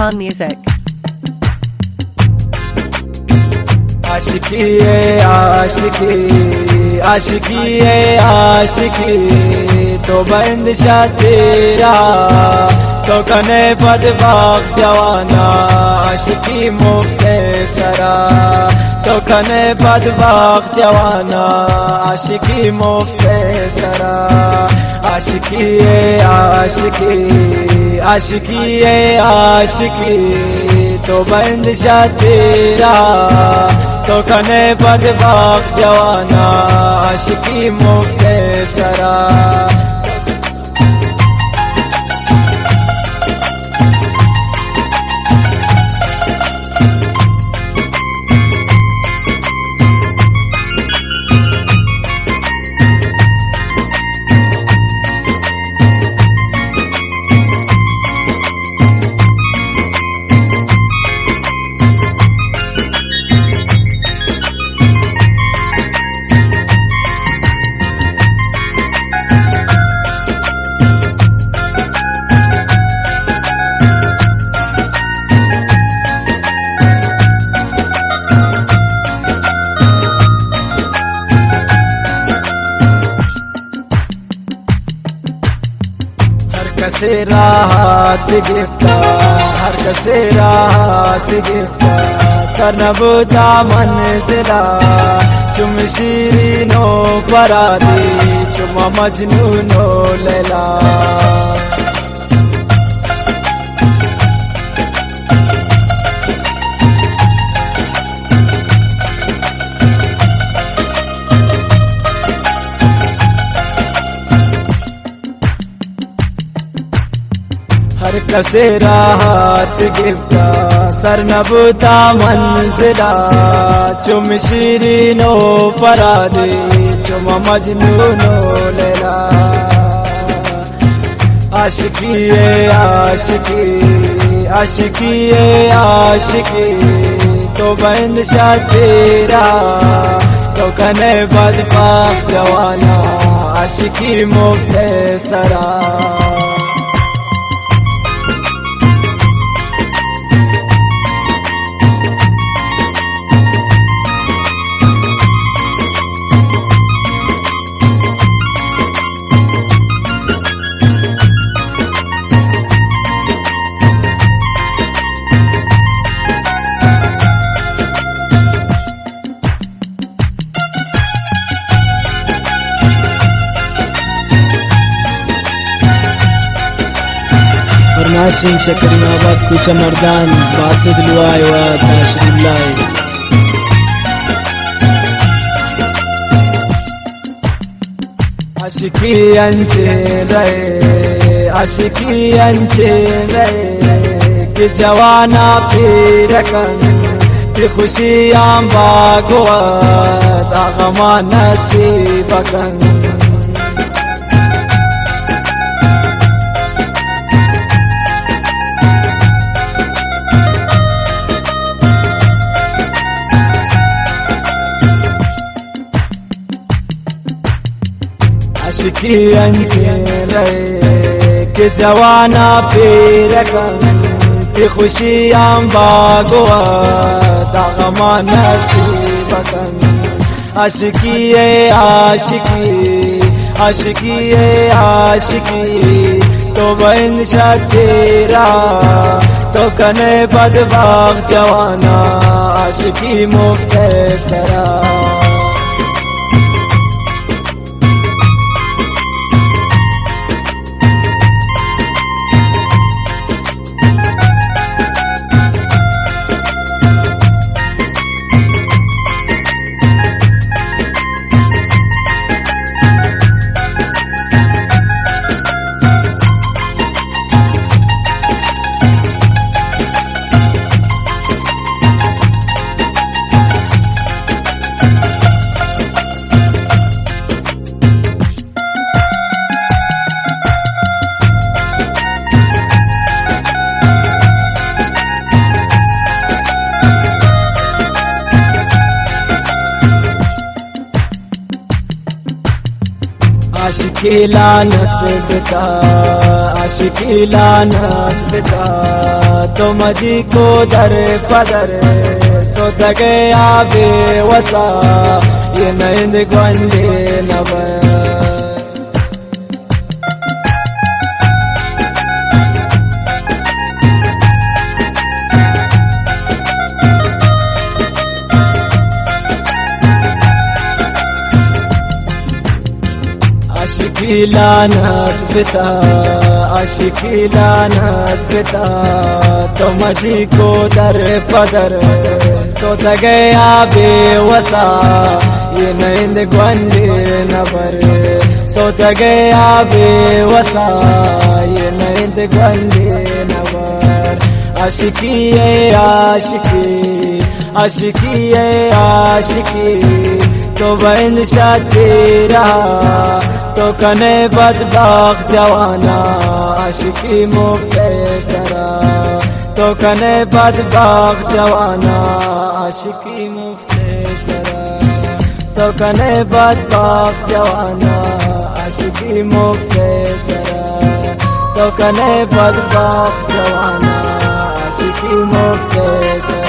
Khan Music. आशिकी है आशिकी, आशिकी है आशिकी, तो बंदशा तेरा तो कने पद बाग जवाना, आशिकी मुफ्ते सरा तो कने पद बाग जवाना, आशिकी मुफ्ते सरा। आशिकी है आशिकी, आशिकी है आशिकी, तो बंदशा तेरा तो कने पद बाग जवाना, आशिकी मुफ्ते सरा। कसे राहत गिफ्ता, हर कसे राहत गिफ्ता, सरनबुदा मंजिला, चुम शीरीनो परादी, चुम मजनूनो लैला। हर कसे राहत गिफ्ता, सरनबुदा मंजिला, चुम शीरीनो परादी, चुम मजनूनो लैला। आशिकी है आशिकी, आशिकी है आशिकी, तो बंदशा तेरा तो कने पद बाग जवाना, आशिकी मुफ्ते सरा। नाशिन शकरीमाबाद कुचा मर्दान बासिद लुआय व ताशरुल्लाह। आशिकी अंचे रहे, आशिकी अंचे रहे, कि जवाना पीरकन कि खुशियां बागवत आगमा नसीबकन। आशिकी अंचे रहे, कि जवाना पीरकन कि खुशियां बागवत आगमा नसीबकन। आशिकी है आशिकी, आशिकी है आशिकी, तो बंदशा तेरा तो कने पद बाग जवाना, आशिकी मुफ्ते सरा। आशिकी लानत बिता, आशिकी लानत बिता, तो मजी को दर पदर सोत गया बेवसा ये नैंद ग्वंडे नबर आशिकी लानत पिता आशिकी लानत पिता तो मजी को दर पदर सोत गया बेवसा ये नैंद ग्वंडे नबर सोत गया बेवसा ये नैंद ग्वंडे नबर आशिकी है आशिकी आशिकी है आशिकी तो बहन शादी रहा तो कने बदबख्त जवाना आशिकी मुख्तसरा तो कने बदबख्त जवाना आशिकी मुख्तसरा तो कने बदबख्त जवाना आशिकी मुख्तसरा तो कने बदबख्त जवाना आशिकी मुख्तसरा